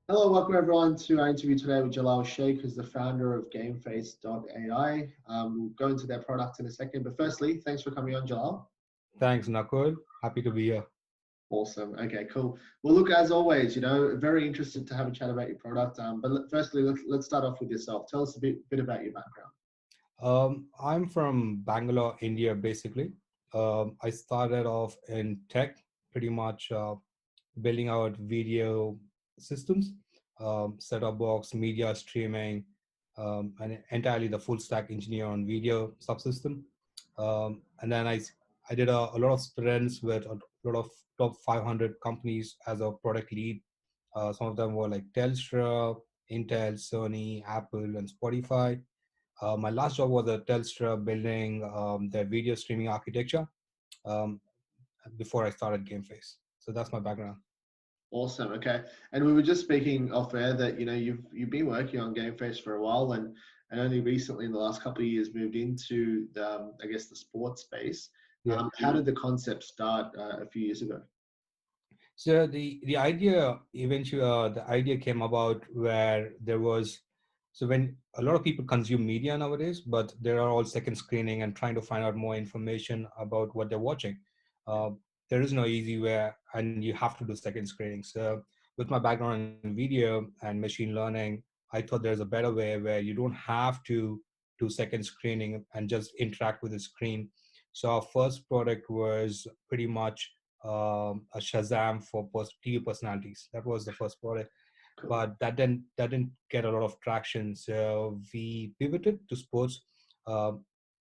Hello, welcome everyone to our interview today with Jalal Shaik, who's the founder of GameFace.AI. We'll go into their product in a second, but firstly, thanks for coming on, Jalal. Thanks, Nakul. Happy to be here. Awesome. Okay, cool. Well, look, as always, very interested to have a chat about your product. Firstly, let's start off with yourself. Tell us a bit about your background. I'm from Bangalore, India, basically. I started off in tech, pretty much building out video systems, set-top box, media streaming, and entirely the full stack engineer on video subsystem. And then I did a lot of sprints with a lot of top 500 companies as a product lead. Some of them were like Telstra, Intel, Sony, Apple, and Spotify. My last job was at Telstra building their video streaming architecture um, before I started GameFace. So that's my background. Awesome. Okay. And we were just speaking off air that you've been working on GameFace for a while, and only recently in the last couple of years moved into the I guess the sports space. Yeah. How did the concept start a few years ago? So the idea eventually the idea came about where there was when a lot of people consume media nowadays, but there are all second screening and trying to find out more information about what they're watching. Uh, there is no easy way, and you have to do second screening. So with my background in video and machine learning, I thought there's a better way where you don't have to do second screening and just interact with the screen. So our first product was pretty much a Shazam for TV personalities. That was the first product, Cool. but that didn't get a lot of traction. So we pivoted to sports. Uh,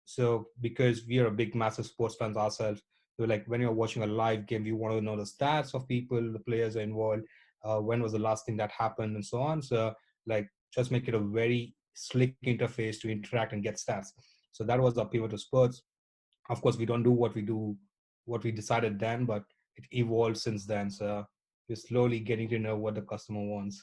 so because we are a big, massive sports fans ourselves, so like when you're watching a live game, you want to know the stats of people, the players are involved, when was the last thing that happened, and so on. So like just make it a very slick interface to interact and get stats. So that was our pivot to sports. Of course, we don't do what we decided then, but it evolved since then. So we're slowly getting to know what the customer wants.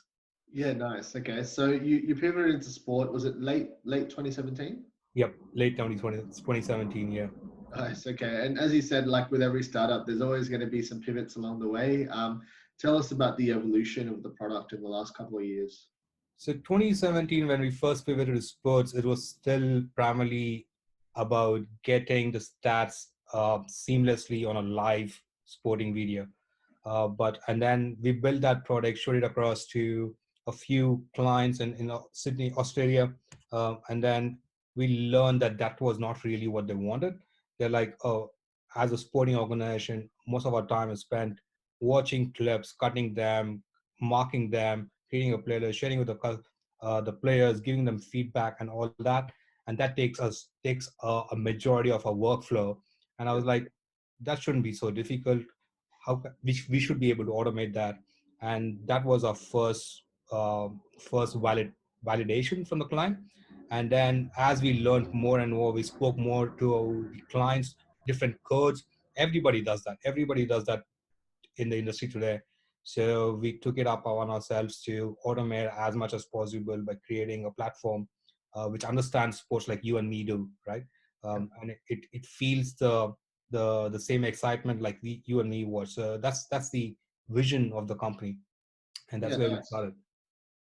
Yeah, nice. Okay. So you pivoted into sport. Was it late 2017? Yep, late 2020, 2017. Yeah. Nice. Okay. And as you said, like with every startup, there's always going to be some pivots along the way. Tell us about the evolution of the product in the last couple of years. So 2017, when we first pivoted to sports, it was still primarily about getting the stats seamlessly on a live sporting video. But and then we built that product, showed it across to a few clients in Sydney, Australia, and then we learned that that was not really what they wanted. They're like, oh, as a sporting organization, most of our time is spent watching clips, cutting them, marking them, creating a playlist, sharing with the players, giving them feedback and all that, and that takes a majority of our workflow. And I Yeah. was like, that shouldn't be so difficult. We should be able to automate that, and that was our first validation from the client. And then as we learned more and more, we spoke more to the clients, different codes. Everybody does that in the industry today. So we took it up on ourselves to automate as much as possible by creating a platform which understands sports like you and me do, right? And it feels the same excitement like you and me was. So that's the vision of the company, and that's Yeah, where we nice. started.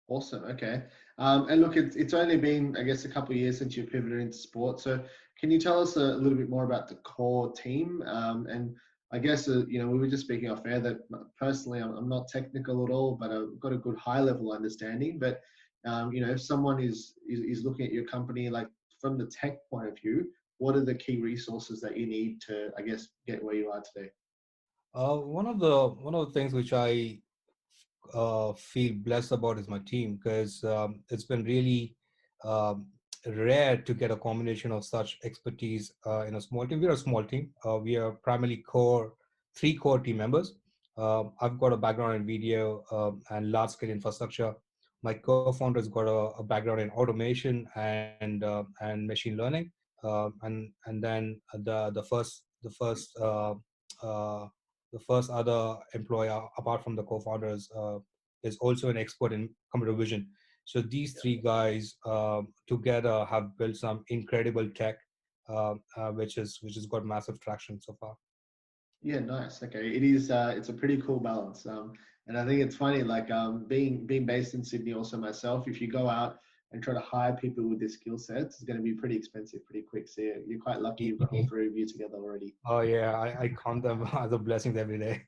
Awesome. Okay. And look, it's only been, I guess, a couple of years since you pivoted into sport. So can you tell us a little bit more about the core team? And I guess, we were just speaking off air that personally, I'm not technical at all, but I've got a good high level understanding. But, if someone is looking at your company, like from the tech point of view, what are the key resources that you need to, I guess, get where you are today? One of the things which I feel blessed about is my team, because it's been really um, rare to get a combination of such expertise in a small team. We're a small team. We are primarily three core team members. I've got a background in video and large scale infrastructure. My co-founder has got a background in automation and machine learning. And then uh, the first other employer apart from the co-founders is also an expert in computer vision. So these three guys together have built some incredible tech, which has got massive traction so far. Yeah, nice. Okay, it is. It's a pretty cool balance. And I think it's funny, like being based in Sydney, also myself. If you go out and try to hire people with this skill set, it's going to be pretty expensive pretty quick. So you're quite lucky you've got all three of you together already. Oh yeah, I count them as a blessings every day.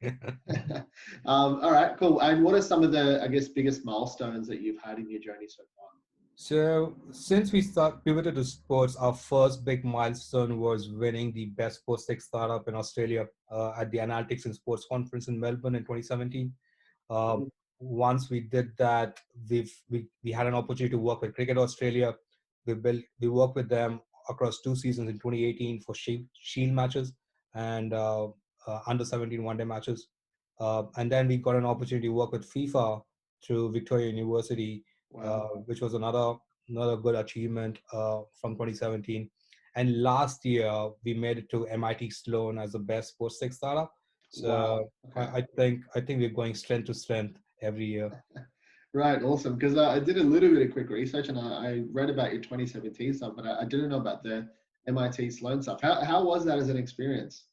All right, cool. And what are some of the, I guess, biggest milestones that you've had in your journey so far? So since we start pivoted to sports, our first big milestone was winning the best sports tech startup in Australia at the Analytics in Sports conference in Melbourne in 2017. Uh, Mhm. Once we did that, we had an opportunity to work with Cricket Australia. We worked with them across 2 seasons in 2018 for Shield matches and under 17 one day matches. And then we got an opportunity to work with FIFA through Victoria University, Wow. which was another good achievement from 2017. And last year we made it to MIT Sloan as the best sports tech startup. Wow. So Okay. I think we're going strength to strength every year. Right. Awesome. Because I did a little bit of quick research and I read about your 2017 stuff, but I didn't know about the MIT Sloan stuff. How was that as an experience?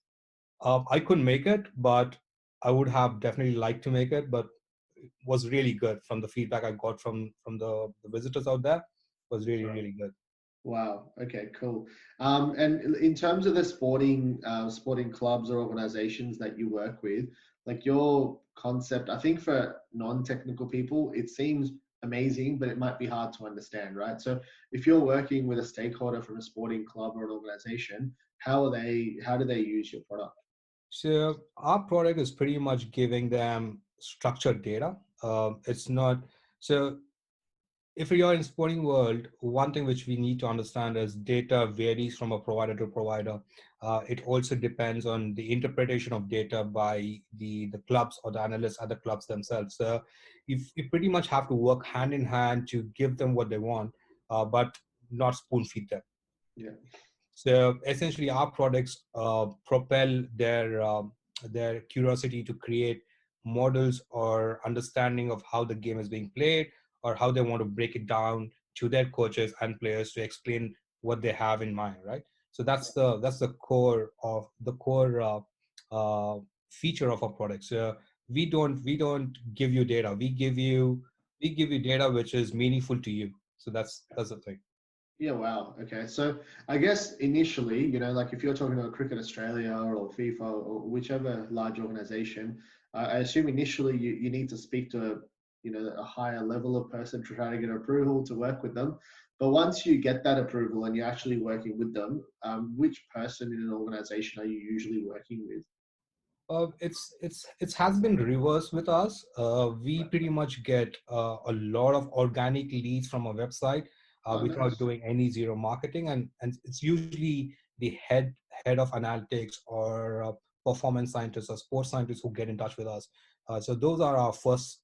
I couldn't make it, but I would have definitely liked to make it. But it was really good from the feedback I got from the visitors out there. Was really Right. really good. Wow. Okay. Cool. And in terms of the sporting clubs or organizations that you work with, like your concept, I think for non-technical people, it seems amazing, but it might be hard to understand, right? So if you're working with a stakeholder from a sporting club or an organization, how do they use your product? So our product is pretty much giving them structured data. It's not so if you're in sporting world, one thing which we need to understand is data varies from a provider to provider. It also depends on the interpretation of data by the clubs or the analysts at the clubs themselves. So you pretty much have to work hand in hand to give them what they want, but not spoon feed them. Yeah. So essentially, our products propel their curiosity to create models or understanding of how the game is being played, or how they want to break it down to their coaches and players to explain what they have in mind, right? So that's the core feature of our products. We don't give you data. We give you data which is meaningful to you. So that's the thing. Yeah, wow. Okay. So I guess initially, like if you're talking about Cricket Australia or FIFA or whichever large organization, I assume initially you need to speak to a higher level of person to try to get approval to work with them. But once you get that approval and you're actually working with them, which person in an organization are you usually working with? It has been reversed with us. We Right. pretty much get a lot of organic leads from our website Oh, without nice. doing any zero marketing, and it's usually the head of analytics or performance scientists or sports scientists who get in touch with us. So those are our first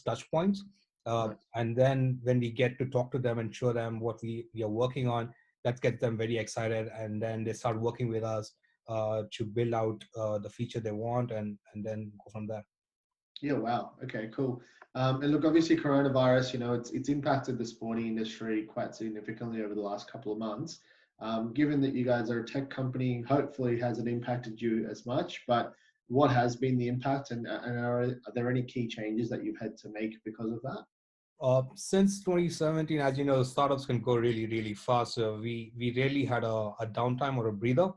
touch points, Nice. and then when we get to talk to them and show them what we are working on, that gets them very excited, and then they start working with us to build out the feature they want, and then go from there. Yeah, wow. Okay, cool. And look, obviously, coronavirus, it's impacted the sporting industry quite significantly over the last couple of months. Given that you guys are a tech company, hopefully it hasn't impacted you as much. But what has been the impact, and are there any key changes that you've had to make because of that? Since 2017, as you know, startups can go really, really fast. So we really had a downtime or a breather,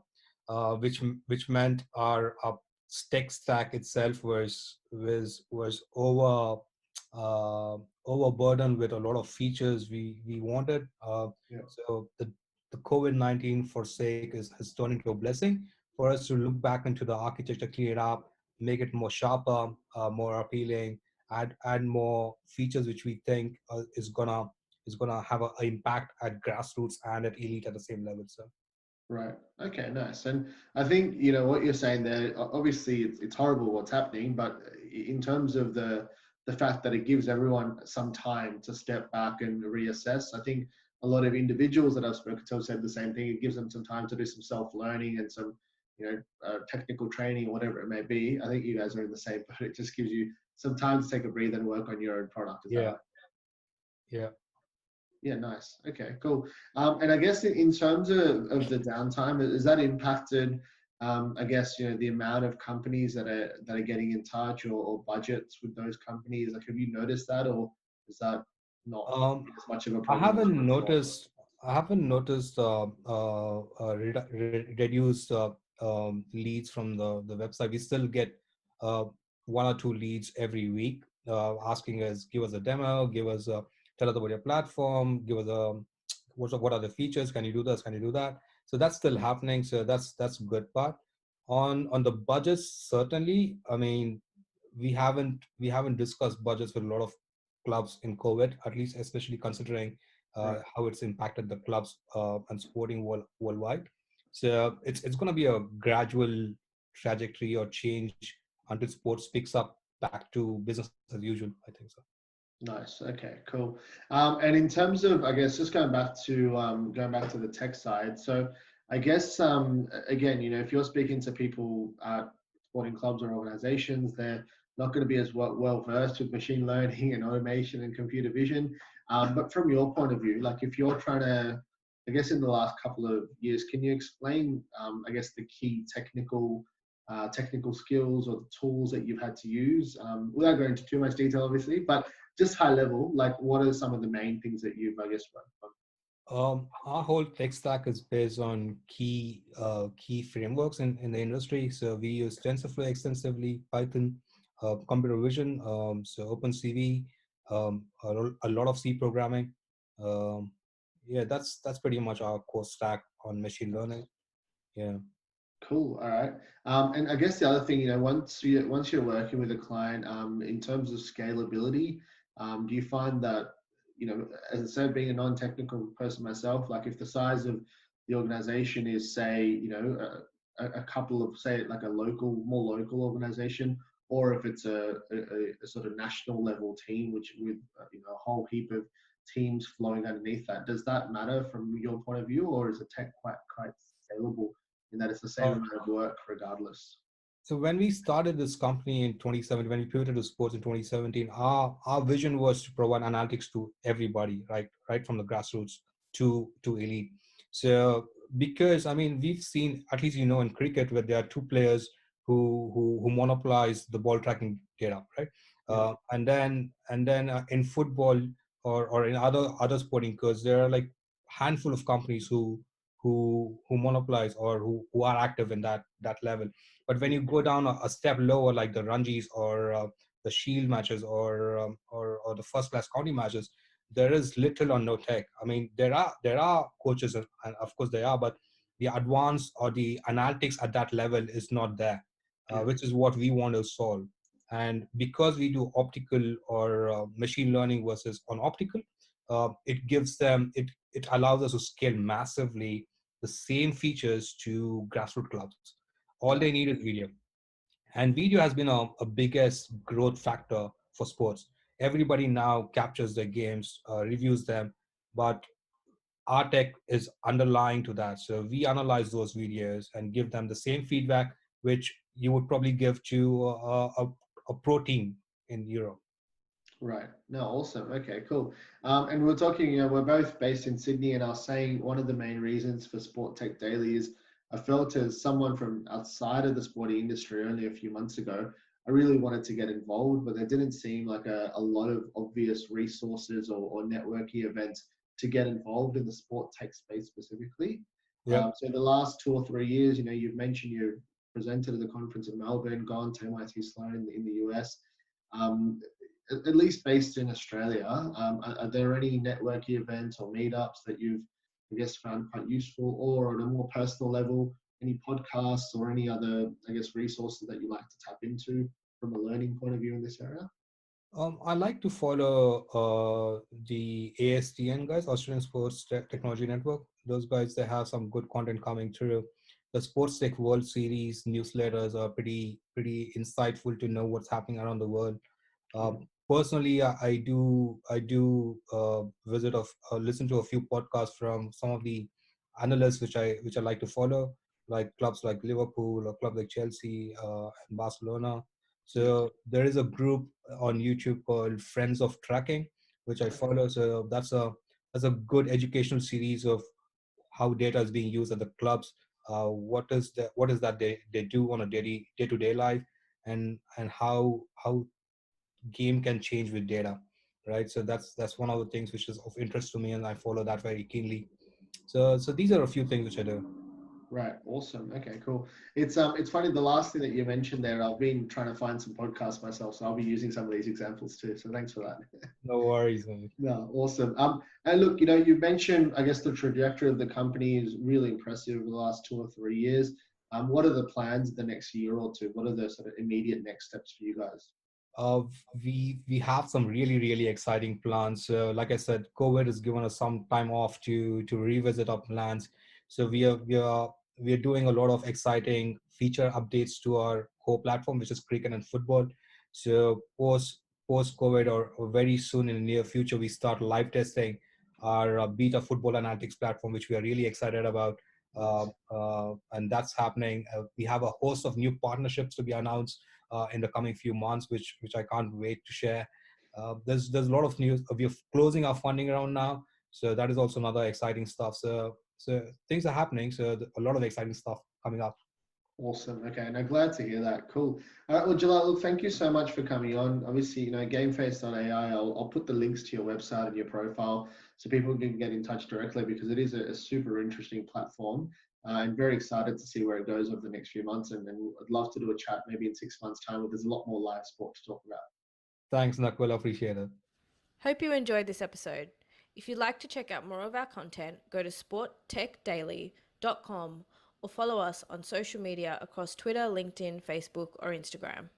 which meant our tech stack itself was overburdened with a lot of features we wanted. Yeah. So the COVID-19 for sake has turned into a blessing for us to look back into the architecture, clean it up, make it more sharper, more appealing, add more features which we think is gonna have an impact at grassroots and at elite at the same level. So Right. Okay, nice. And I think, what you're saying there, obviously it's horrible what's happening, but in terms of the fact that it gives everyone some time to step back and reassess, I think a lot of individuals that I've spoken to have said the same thing. It gives them some time to do some self-learning and some, technical training, whatever it may be. I think you guys are in the same, but it just gives you some time to take a breather and work on your own product. Is that yeah, right? yeah. Yeah, nice. Okay, cool. And I guess in terms of the downtime, is that impacted? I guess the amount of companies that are getting in touch, or budgets with those companies? Like, have you noticed that, or is that not Um, as much of a I problem as you haven't would have thought? noticed. I haven't noticed reduced leads from the website. We still get uh, one or two leads every week, asking us, give us a demo, give us tell us about your platform, give us a what are the features? Can you do this? Can you do that? So that's still happening. So that's a good part. On the budgets, certainly. I mean, we haven't discussed budgets with a lot of clubs in COVID, at least, especially considering Right. how it's impacted the clubs and sporting worldwide. So it's going to be a gradual trajectory or change until sports picks up back to business as usual. I think so. Nice. Okay, cool. And in terms of, I guess, just going back to the tech side. So, I guess again, if you're speaking to people at sporting clubs or organizations, they're not going to be as well versed with machine learning and automation and computer vision. But from your point of view, like if you're trying to, I guess, in the last couple of years, can you explain, I guess, the key technical skills or the tools that you've had to use, without going into too much detail, obviously, but just high level, like what are some of the main things that you've, I guess, worked on? Our whole tech stack is based on key frameworks in the industry. So we use TensorFlow extensively, Python, computer vision, so OpenCV, a lot of C programming. Um, yeah, that's pretty much our core stack on machine learning. Yeah. Cool. All right. And I guess the other thing, once you're working with a client, in terms of scalability, do you find that, as I said, being a non-technical person myself, like if the size of the organization is, say, a couple of, say, like a more local organization, or if it's a sort of national level team, which with a whole heap of teams flowing underneath that, does that matter from your point of view, or is the tech quite scalable, in that it's the same Uh, amount of work regardless? So when we started this company in 2017, when we pivoted to sports in 2017, our vision was to provide analytics to everybody, right from the grassroots to elite. So because I mean we've seen, at least in cricket, where there are two players who monopolize the ball tracking data, right? Yeah, And then in football or in other sporting codes, there are like handful of companies who monopolize or who are active in that level. But when yeah, you go down a step lower, like the Ranjis or the Shield matches or the first class county matches, there is little or no tech. I mean, there are coaches, and of course they are, but the advance or the analytics at that level is not there, yeah, which is what we want to solve. And because we do optical or machine learning versus on optical, it allows us to scale massively the same features to grassroots clubs. All they nice. need is video. And video has been a biggest growth factor for sports. Everybody now captures their games, reviews them, but our tech is underlying to that. So we analyze those videos and give them the same feedback which you would probably give to a pro team in Europe. Right. No, awesome. Okay, cool. And we're talking, we're both based in Sydney, and I was saying one of the main reasons for Sport Tech Daily is I felt, as someone from outside of the sporting industry only a few months ago, I really wanted to get involved, but there didn't seem like a lot of obvious resources or networking events to get involved in the sport tech space specifically. Yep. So the last 2 or 3 years, you've mentioned you've presented at the conference in Melbourne, gone to MIT Sloan in the US. Um, at least based in Australia, are there any networking events or meetups that you've, I guess, found quite useful, or on a more personal level, any podcasts or any other, I guess, resources that you like to tap into from a learning point of view in this area? I like to follow the ASTN guys, Australian Sports Technology Network. Those guys, they have some good content coming through. The Sports Tech World Series newsletters are pretty insightful to know what's happening around the world. Uh, Yeah, Personally, I do visit of listen to a few podcasts from some of the analysts which I like to follow, like clubs like Liverpool or club like Chelsea and Barcelona. yeah. So there is a group on YouTube called Friends of Tracking, which I Okay. follow. So that's a good educational series of how data is being used at the clubs. what is that they do on a day to day life, and how game can change with data, right? So that's one of the things which is of interest to me, and I follow that very keenly. So these are a few things which I do. Right. Awesome. Okay, cool. It's funny, the last thing that you mentioned there, I've been trying to find some podcasts myself, so I'll be using some of these examples too. So thanks for that. No worries, man. No, awesome. And look, you mentioned, I guess the trajectory of the company is really impressive over the last 2 or 3 years. What are the plans the next year or two? What are the sort of immediate next steps for you guys? uh, we have some really exciting plans. Like I said, COVID has given us some time off to revisit our plans. So we are doing a lot of exciting feature updates to our core platform, which is cricket and football. So post COVID, or very soon in the near future, we start live testing our beta football analytics platform, which we are really excited about. Nice. And that's happening. We have a host of new partnerships to be announced in the coming few months, which I can't wait to share. There's a lot of news. We're closing our funding round now, so that is also another exciting stuff. So things are happening. So a lot of exciting stuff coming up. Awesome. Okay. Now, glad to hear that. Cool. All right. Well, Jalal, look, thank you so much for coming on. Obviously, GameFace.ai, I'll put the links to your website and your profile so people can get in touch directly, because it is a super interesting platform. I'm very excited to see where it goes over the next few months. And I'd love to do a chat maybe in 6 months' time where there's a lot more live sport to talk about. Thanks, Nakul. Appreciate it. Hope you enjoyed this episode. If you'd like to check out more of our content, go to sporttechdaily.com or follow us on social media across Twitter, LinkedIn, Facebook, or Instagram.